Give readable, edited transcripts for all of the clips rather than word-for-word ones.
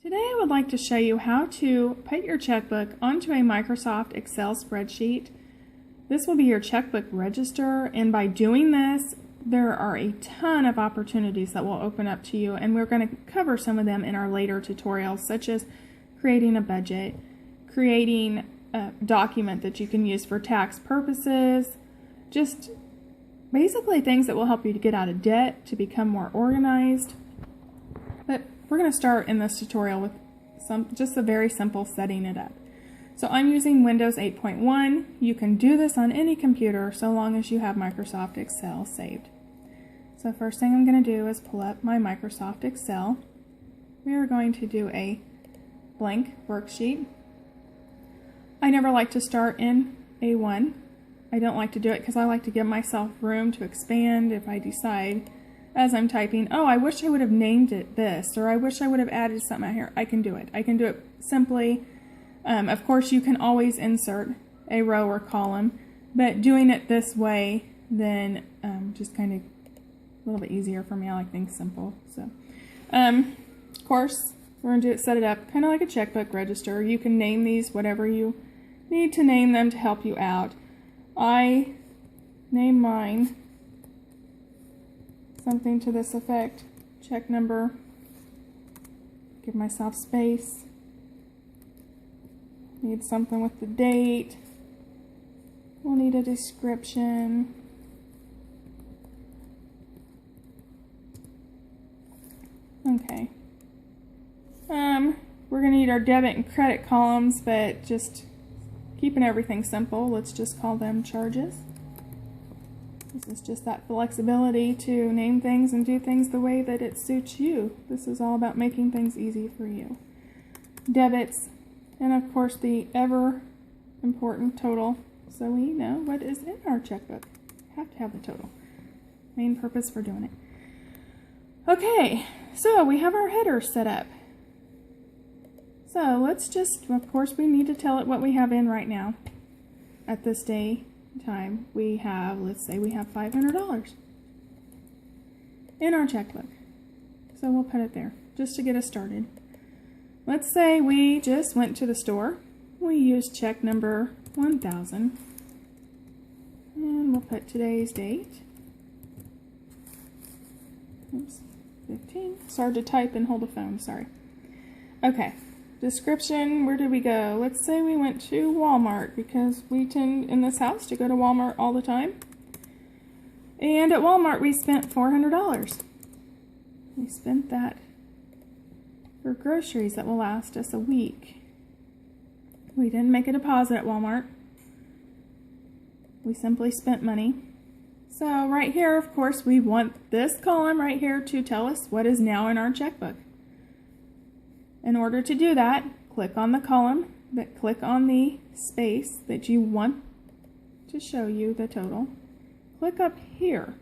Today I would like to show you how to put your checkbook onto a Microsoft Excel spreadsheet. This will be your checkbook register, and by doing this there are a ton of opportunities that will open up to you, and we're going to cover some of them in our later tutorials, such as creating a budget, creating a document that you can use for tax purposes, just basically things that will help you to get out of debt, to become more organized. But we're going to start in this tutorial with just a very simple setting it up. So I'm using Windows 8.1. You can do this on any computer so long as you have Microsoft Excel saved. So first thing I'm going to do is pull up my Microsoft Excel. We are going to do a blank worksheet. I never like to start in A1. I don't like to do it because I like to give myself room to expand if I decide as I'm typing, oh, I wish I would have named it this, or I wish I would have added something out here. I can do it. I can do it simply. Of course, you can always insert a row or column, but doing it this way, then just kind of a little bit easier for me. I like things simple. So, of course, we're going to set it up kind of like a checkbook register. You can name these whatever you need to name them to help you out. I name mine something to this effect, check number, give myself space, need something with the date, we'll need a description, okay, we're going to need our debit and credit columns, but just keeping everything simple, let's just call them charges. This is just that flexibility to name things and do things the way that it suits you. This is all about making things easy for you. Debits, and of course the ever important total, so we know what is in our checkbook. Have to have the total. Main purpose for doing it. Okay, so we have our header set up. So let's just, of course we need to tell it what we have in right now at this day. Time we have, let's say we have $500 in our checkbook, so we'll put it there just to get us started. Let's say we just went to the store, we used check number 1000, and we'll put today's date. Oops, 15. It's hard to type and hold a phone, sorry. Okay. Description, where did we go? Let's say we went to Walmart because we tend in this house to go to Walmart all the time. And at Walmart we spent $400. We spent that for groceries that will last us a week. We didn't make a deposit at Walmart. We simply spent money. So right here, of course, we want this column right here to tell us what is now in our checkbook. In order to do that, click on the column, click on the space that you want to show you the total. Click up here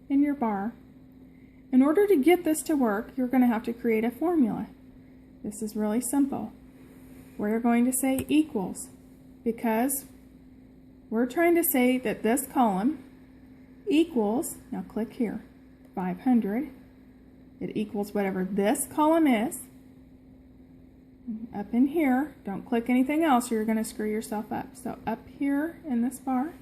in your bar. In order to get this to work, you're going to have to create a formula. This is really simple. We're going to say equals because we're trying to say that this column equals, now click here, 500. It equals whatever this column is. Up in here, don't click anything else or you're going to screw yourself up. So up here in this bar,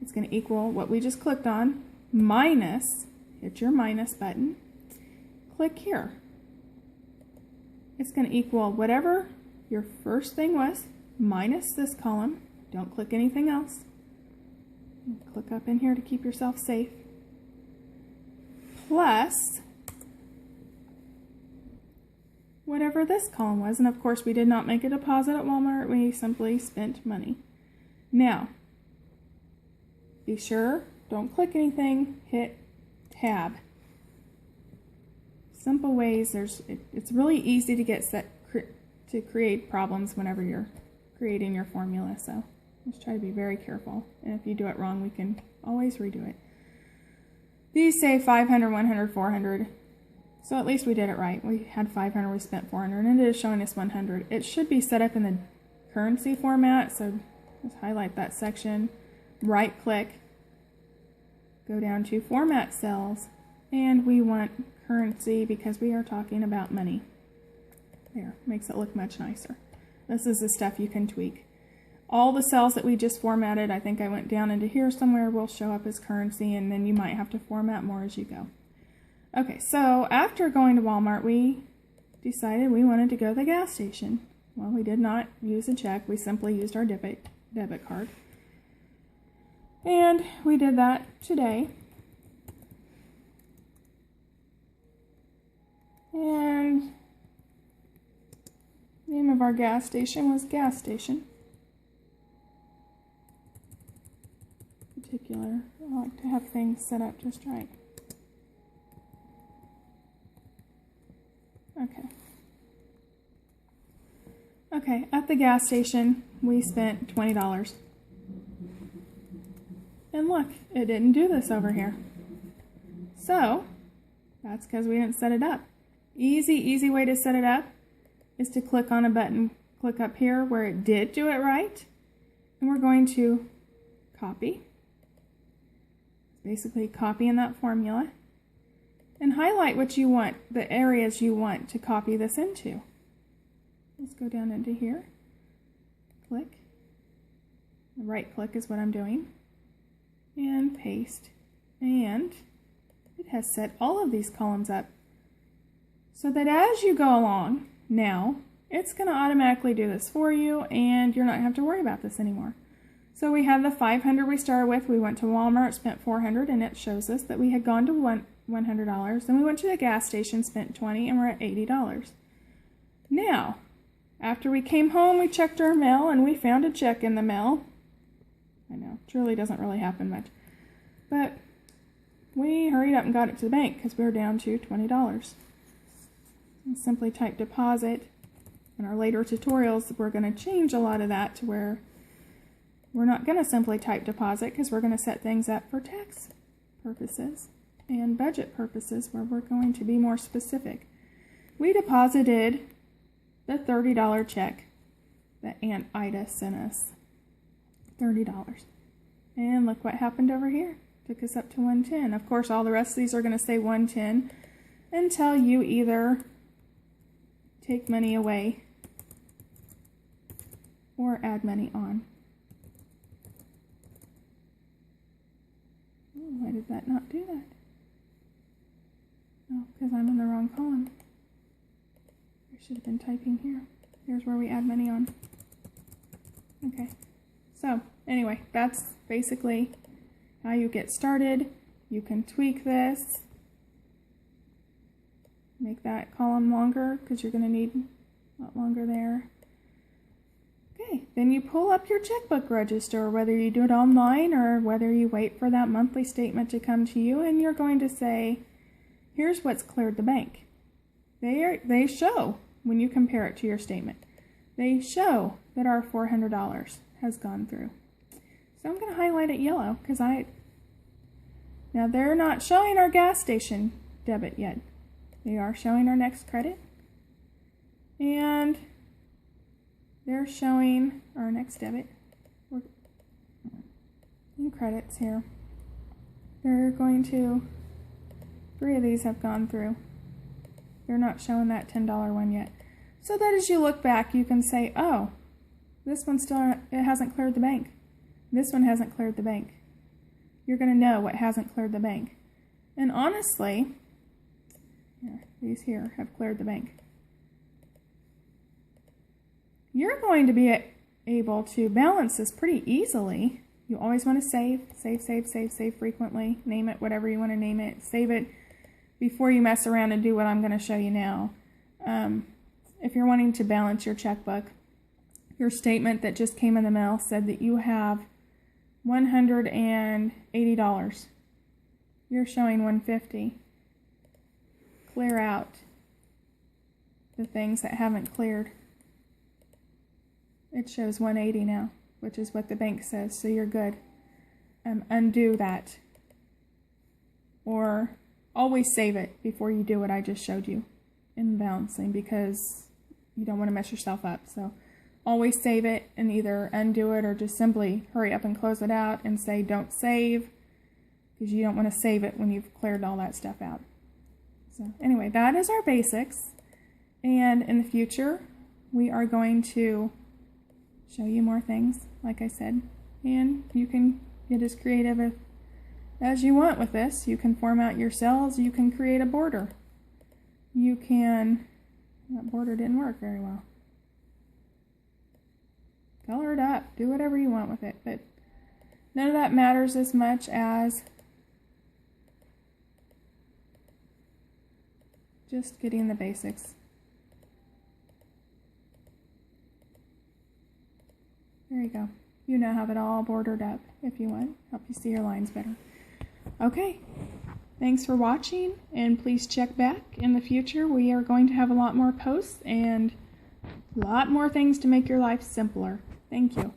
it's going to equal what we just clicked on, minus, hit your minus button, click here. It's going to equal whatever your first thing was, minus this column, don't click anything else. Click up in here to keep yourself safe, plus whatever this column was, and of course we did not make a deposit at Walmart, we simply spent money. Now, be sure, don't click anything, hit tab. Simple ways, it's really easy to get to create problems whenever you're creating your formula, so just try to be very careful, and if you do it wrong, we can always redo it. These say 500, 100, 400. So at least we did it right. We had 500, we spent 400, and it is showing us 100. It should be set up in the currency format, so let's highlight that section, right click, go down to Format Cells, and we want currency because we are talking about money. There, makes it look much nicer. This is the stuff you can tweak. All the cells that we just formatted, I think I went down into here somewhere, will show up as currency, and then you might have to format more as you go. Okay, so after going to Walmart, we decided we wanted to go to the gas station. Well, we did not use a check. We simply used our debit card. And we did that today. And the name of our gas station was Gas Station. Particular, I like to have things set up just right. Okay, at the gas station, we spent $20. And look, it didn't do this over here. So, that's because we didn't set it up. Easy way to set it up is to click on a button, click up here where it did do it right, and we're going to copy. Basically copying that formula, and highlight what you want, the areas you want to copy this into. Let's go down into here, click, right click is what I'm doing, and paste, and it has set all of these columns up so that as you go along now, it's going to automatically do this for you, and you're not going to have to worry about this anymore. So we have the 500 we started with. We went to Walmart, spent 400, and it shows us that we had gone to $100. Then we went to the gas station, spent $20, and we're at $80. Now, after we came home, we checked our mail, and we found a check in the mail. I know, truly doesn't really happen much. But we hurried up and got it to the bank because we were down to $20. And simply type deposit. In our later tutorials, we're going to change a lot of that to where we're not going to simply type deposit because we're going to set things up for tax purposes and budget purposes where we're going to be more specific. We deposited the $30 check that Aunt Ida sent us. $30. And look what happened over here. Took us up to 110. Of course, all the rest of these are going to say 110 until you either take money away or add money on. Why did that not do that? Oh, because I'm in the wrong column. I should have been typing here. Here's where we add money on. Okay. So, anyway, that's basically how you get started. You can tweak this. Make that column longer because you're going to need a lot longer there. Okay, then you pull up your checkbook register, whether you do it online or whether you wait for that monthly statement to come to you, and you're going to say, here's what's cleared the bank. They show, when you compare it to your statement, they show that our $400 has gone through. So I'm going to highlight it yellow because now they're not showing our gas station debit yet. They are showing our next credit, and they're showing our next debit. We're in credits here. They're going to, 3 of these have gone through. They're not showing that $10 one yet. So that as you look back, you can say, oh, this one still, it hasn't cleared the bank. This one hasn't cleared the bank. You're going to know what hasn't cleared the bank. And honestly, these here have cleared the bank. You're going to be able to balance this pretty easily. You always want to save frequently. Name it whatever you want to name it. Save it before you mess around and do what I'm going to show you now. If you're wanting to balance your checkbook, your statement that just came in the mail said that you have $180. You're showing $150. Clear out the things that haven't cleared. It shows $180 now, which is what the bank says, so you're good. Undo that. Or always save it before you do what I just showed you in balancing, because you don't want to mess yourself up. So always save it and either undo it or just simply hurry up and close it out and say don't save, because you don't want to save it when you've cleared all that stuff out. So anyway, that is our basics. And in the future, we are going to show you more things, like I said. And you can get as creative as you want with this. You can format your cells. You can create a border. You can... That border didn't work very well. Color it up. Do whatever you want with it. But none of that matters as much as just getting the basics. There you go. You now have it all bordered up if you want. Help you see your lines better. Okay. Thanks for watching, and please check back in the future. We are going to have a lot more posts and a lot more things to make your life simpler. Thank you.